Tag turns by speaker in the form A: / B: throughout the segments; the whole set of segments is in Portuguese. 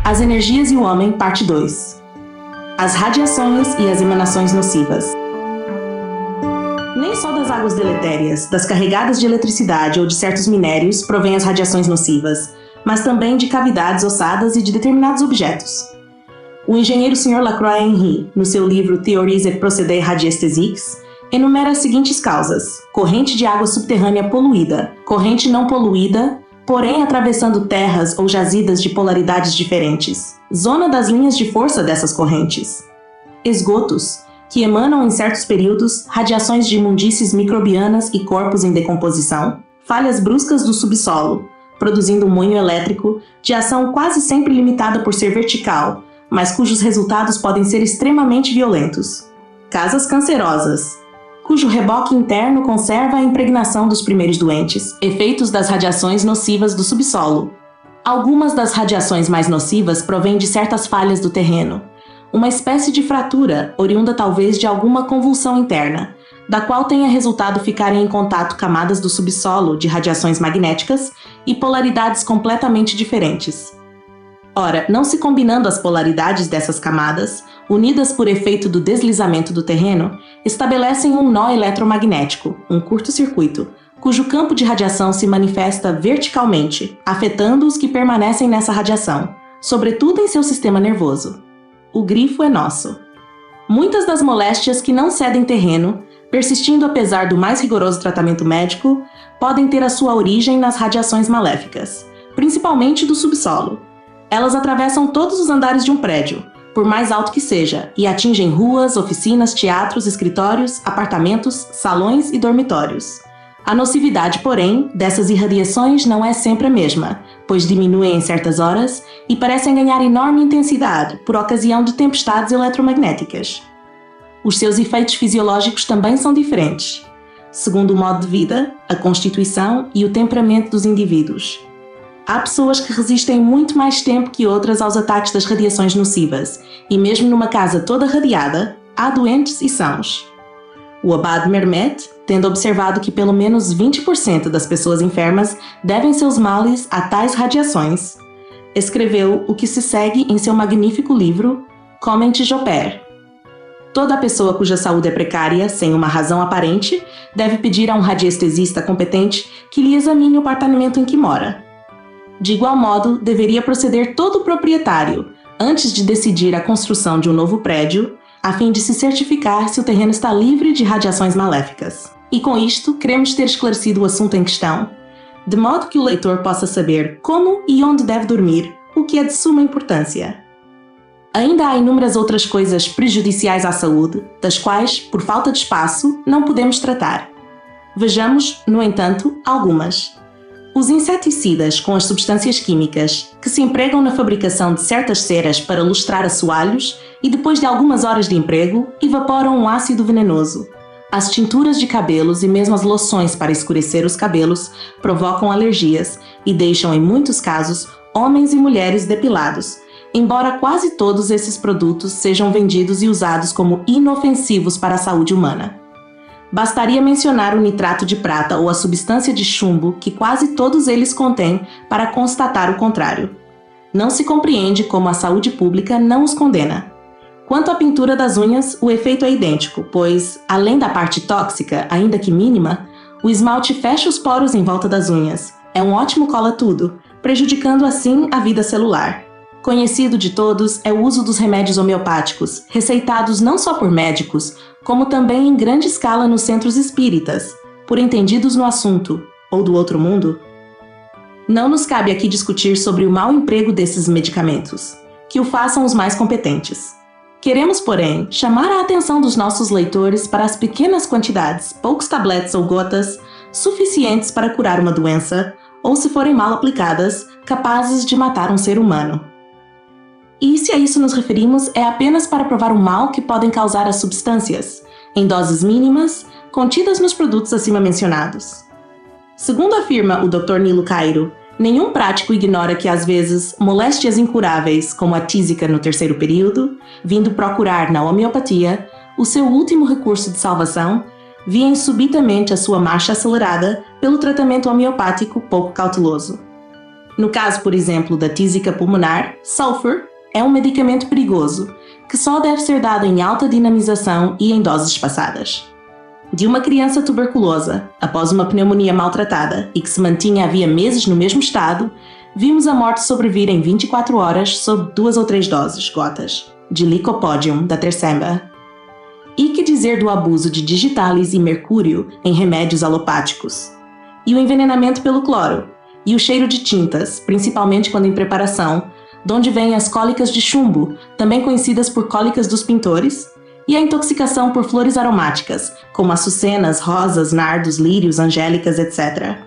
A: As energias e o homem, parte 2. As radiações e as emanações nocivas. Nem só das águas deletérias, das carregadas de eletricidade ou de certos minérios provêm as radiações nocivas, mas também de cavidades ossadas e de determinados objetos. O engenheiro Sr. Lacroix-Henry, no seu livro Théories et procédés radiesthesiques, enumera as seguintes causas: corrente de água subterrânea poluída, corrente não poluída, porém atravessando terras ou jazidas de polaridades diferentes, zona das linhas de força dessas correntes, esgotos, que emanam em certos períodos radiações de imundícies microbianas e corpos em decomposição, falhas bruscas do subsolo, produzindo um moinho elétrico de ação quase sempre limitada por ser vertical, mas cujos resultados podem ser extremamente violentos. Casas cancerosas, cujo reboque interno conserva a impregnação dos primeiros doentes, efeitos das radiações nocivas do subsolo. Algumas das radiações mais nocivas provêm de certas falhas do terreno, uma espécie de fratura, oriunda talvez de alguma convulsão interna, da qual tenha resultado ficarem em contato camadas do subsolo de radiações magnéticas e polaridades completamente diferentes. Ora, não se combinando as polaridades dessas camadas, unidas por efeito do deslizamento do terreno, estabelecem um nó eletromagnético, um curto-circuito, cujo campo de radiação se manifesta verticalmente, afetando os que permanecem nessa radiação, sobretudo em seu sistema nervoso. O grifo é nosso. Muitas das moléstias que não cedem terreno, persistindo apesar do mais rigoroso tratamento médico, podem ter a sua origem nas radiações maléficas, principalmente do subsolo. Elas atravessam todos os andares de um prédio, por mais alto que seja, e atingem ruas, oficinas, teatros, escritórios, apartamentos, salões e dormitórios. A nocividade, porém, dessas irradiações não é sempre a mesma, pois diminuem em certas horas e parecem ganhar enorme intensidade por ocasião de tempestades eletromagnéticas. Os seus efeitos fisiológicos também são diferentes, segundo o modo de vida, a constituição e o temperamento dos indivíduos. Há pessoas que resistem muito mais tempo que outras aos ataques das radiações nocivas, e mesmo numa casa toda radiada, há doentes e sãos. O abade Mermet, tendo observado que pelo menos 20% das pessoas enfermas devem seus males a tais radiações, escreveu o que se segue em seu magnífico livro Comment Joper. Toda pessoa cuja saúde é precária, sem uma razão aparente, deve pedir a um radiestesista competente que lhe examine o apartamento em que mora. De igual modo, deveria proceder todo proprietário, antes de decidir a construção de um novo prédio, a fim de se certificar se o terreno está livre de radiações maléficas. E com isto, queremos ter esclarecido o assunto em questão, de modo que o leitor possa saber como e onde deve dormir, o que é de suma importância. Ainda há inúmeras outras coisas prejudiciais à saúde, das quais, por falta de espaço, não podemos tratar. Vejamos, no entanto, algumas. Os inseticidas com as substâncias químicas, que se empregam na fabricação de certas ceras para lustrar assoalhos e depois de algumas horas de emprego, evaporam um ácido venenoso. As tinturas de cabelos e mesmo as loções para escurecer os cabelos provocam alergias e deixam, em muitos casos, homens e mulheres depilados, embora quase todos esses produtos sejam vendidos e usados como inofensivos para a saúde humana. Bastaria mencionar o nitrato de prata ou a substância de chumbo que quase todos eles contêm para constatar o contrário. Não se compreende como a saúde pública não os condena. Quanto à pintura das unhas, o efeito é idêntico, pois, além da parte tóxica, ainda que mínima, o esmalte fecha os poros em volta das unhas. É um ótimo cola-tudo, prejudicando assim a vida celular. Conhecido de todos é o uso dos remédios homeopáticos, receitados não só por médicos, como também em grande escala nos centros espíritas, por entendidos no assunto, ou do outro mundo. Não nos cabe aqui discutir sobre o mau emprego desses medicamentos, que o façam os mais competentes. Queremos, porém, chamar a atenção dos nossos leitores para as pequenas quantidades, poucos tabletes ou gotas, suficientes para curar uma doença, ou se forem mal aplicadas, capazes de matar um ser humano. E se a isso nos referimos, é apenas para provar o mal que podem causar as substâncias, em doses mínimas, contidas nos produtos acima mencionados. Segundo afirma o Dr. Nilo Cairo, nenhum prático ignora que às vezes moléstias incuráveis, como a tísica no terceiro período, vindo procurar na homeopatia o seu último recurso de salvação, viem subitamente a sua marcha acelerada pelo tratamento homeopático pouco cauteloso. No caso, por exemplo, da tísica pulmonar, sulfur é um medicamento perigoso, que só deve ser dado em alta dinamização e em doses espaçadas. De uma criança tuberculosa, após uma pneumonia maltratada e que se mantinha havia meses no mesmo estado, vimos a morte sobrevir em 24 horas sob 2 ou 3 doses, gotas, de Lycopodium da Tersemba. E que dizer do abuso de digitalis e mercúrio em remédios alopáticos? E o envenenamento pelo cloro? E o cheiro de tintas, principalmente quando em preparação, de onde vêm as cólicas de chumbo, também conhecidas por cólicas dos pintores, e a intoxicação por flores aromáticas, como açucenas, rosas, nardos, lírios, angélicas, etc.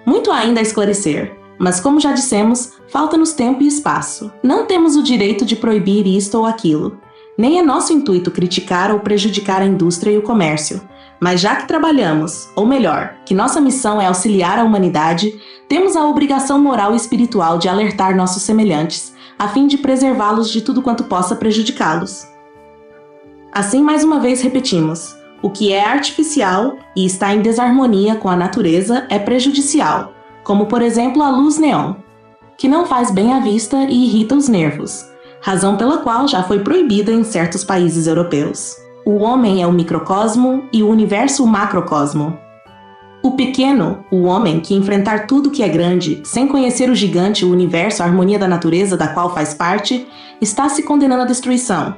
A: Muito há ainda a esclarecer, mas como já dissemos, falta-nos tempo e espaço. Não temos o direito de proibir isto ou aquilo. Nem é nosso intuito criticar ou prejudicar a indústria e o comércio. Mas já que trabalhamos, ou melhor, que nossa missão é auxiliar a humanidade, temos a obrigação moral e espiritual de alertar nossos semelhantes, a fim de preservá-los de tudo quanto possa prejudicá-los. Assim, mais uma vez repetimos, o que é artificial e está em desarmonia com a natureza é prejudicial, como por exemplo a luz neon, que não faz bem à vista e irrita os nervos, razão pela qual já foi proibida em certos países europeus. O homem é o microcosmo e o universo o macrocosmo. O pequeno, o homem, que enfrentar tudo que é grande, sem conhecer o gigante, o universo, a harmonia da natureza da qual faz parte, está se condenando à destruição.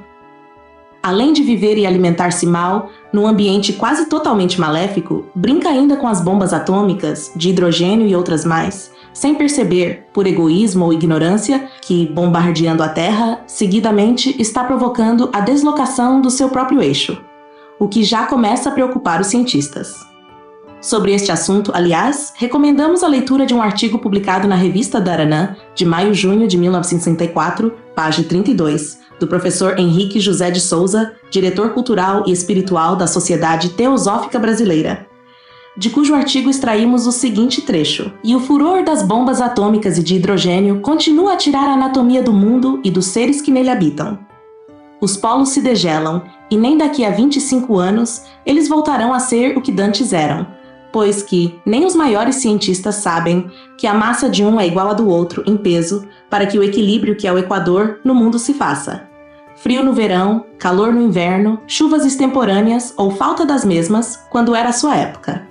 A: Além de viver e alimentar-se mal, num ambiente quase totalmente maléfico, brinca ainda com as bombas atômicas, de hidrogênio e outras mais, sem perceber, por egoísmo ou ignorância, que, bombardeando a Terra, seguidamente está provocando a deslocação do seu próprio eixo, o que já começa a preocupar os cientistas. Sobre este assunto, aliás, recomendamos a leitura de um artigo publicado na Revista Daranã, de maio-junho de 1964, página 32, do professor Henrique José de Souza, diretor cultural e espiritual da Sociedade Teosófica Brasileira, de cujo artigo extraímos o seguinte trecho: "E o furor das bombas atômicas e de hidrogênio continua a tirar a anatomia do mundo e dos seres que nele habitam. Os polos se degelam, e nem daqui a 25 anos eles voltarão a ser o que dantes eram, pois que nem os maiores cientistas sabem que a massa de um é igual à do outro em peso para que o equilíbrio que é o Equador no mundo se faça. Frio no verão, calor no inverno, chuvas extemporâneas ou falta das mesmas quando era a sua época.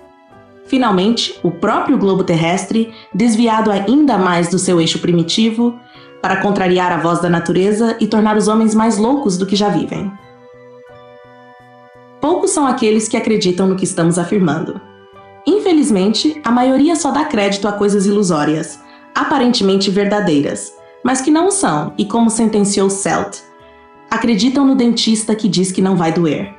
A: Finalmente, o próprio globo terrestre, desviado ainda mais do seu eixo primitivo, para contrariar a voz da natureza e tornar os homens mais loucos do que já vivem." Poucos são aqueles que acreditam no que estamos afirmando. Infelizmente, a maioria só dá crédito a coisas ilusórias, aparentemente verdadeiras, mas que não o são, e como sentenciou Selt, acreditam no dentista que diz que não vai doer.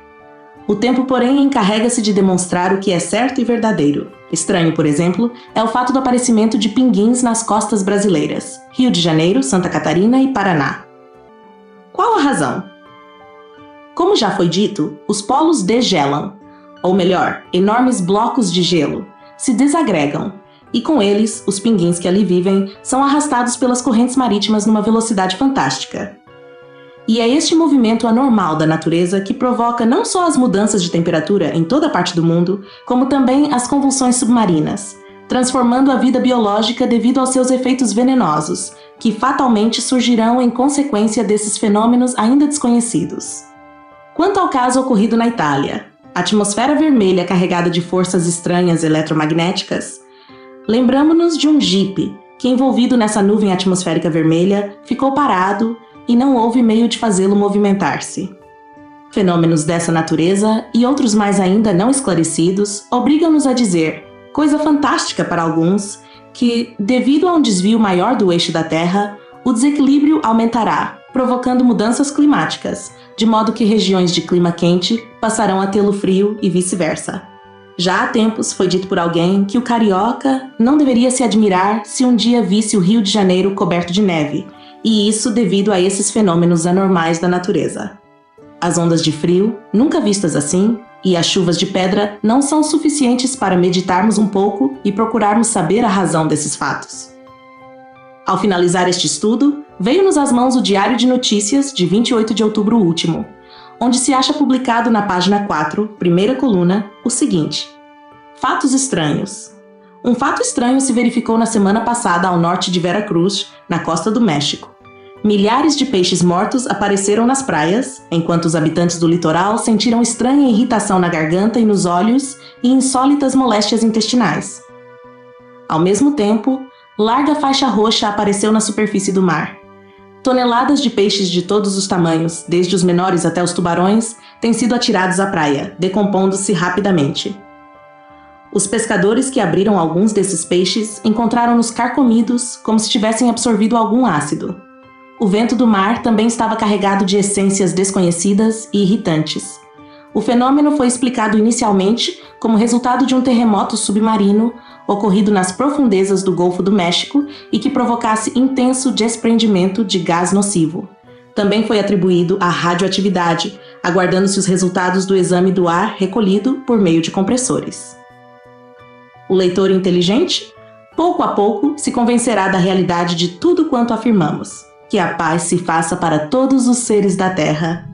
A: O tempo, porém, encarrega-se de demonstrar o que é certo e verdadeiro. Estranho, por exemplo, é o fato do aparecimento de pinguins nas costas brasileiras, Rio de Janeiro, Santa Catarina e Paraná. Qual a razão? Como já foi dito, os polos degelam, ou melhor, enormes blocos de gelo, se desagregam, e com eles, os pinguins que ali vivem são arrastados pelas correntes marítimas numa velocidade fantástica. E é este movimento anormal da natureza que provoca não só as mudanças de temperatura em toda parte do mundo, como também as convulsões submarinas, transformando a vida biológica devido aos seus efeitos venenosos, que fatalmente surgirão em consequência desses fenômenos ainda desconhecidos. Quanto ao caso ocorrido na Itália, a atmosfera vermelha carregada de forças estranhas eletromagnéticas, lembramo-nos de um jipe que, envolvido nessa nuvem atmosférica vermelha, ficou parado e não houve meio de fazê-lo movimentar-se. Fenômenos dessa natureza, e outros mais ainda não esclarecidos, obrigam-nos a dizer, coisa fantástica para alguns, que, devido a um desvio maior do eixo da Terra, o desequilíbrio aumentará, provocando mudanças climáticas, de modo que regiões de clima quente passarão a tê-lo frio e vice-versa. Já há tempos foi dito por alguém que o carioca não deveria se admirar se um dia visse o Rio de Janeiro coberto de neve, e isso devido a esses fenômenos anormais da natureza. As ondas de frio, nunca vistas assim, e as chuvas de pedra não são suficientes para meditarmos um pouco e procurarmos saber a razão desses fatos. Ao finalizar este estudo, veio-nos às mãos o Diário de Notícias de 28 de outubro último, onde se acha publicado na página 4, primeira coluna, o seguinte: fatos estranhos. Um fato estranho se verificou na semana passada ao norte de Veracruz, na costa do México. Milhares de peixes mortos apareceram nas praias, enquanto os habitantes do litoral sentiram estranha irritação na garganta e nos olhos e insólitas moléstias intestinais. Ao mesmo tempo, larga faixa roxa apareceu na superfície do mar. Toneladas de peixes de todos os tamanhos, desde os menores até os tubarões, têm sido atirados à praia, decompondo-se rapidamente. Os pescadores que abriram alguns desses peixes encontraram-nos carcomidos, como se tivessem absorvido algum ácido. O vento do mar também estava carregado de essências desconhecidas e irritantes. O fenômeno foi explicado inicialmente como resultado de um terremoto submarino ocorrido nas profundezas do Golfo do México e que provocasse intenso desprendimento de gás nocivo. Também foi atribuído à radioatividade, aguardando-se os resultados do exame do ar recolhido por meio de compressores. O leitor inteligente, pouco a pouco, se convencerá da realidade de tudo quanto afirmamos. Que a paz se faça para todos os seres da Terra.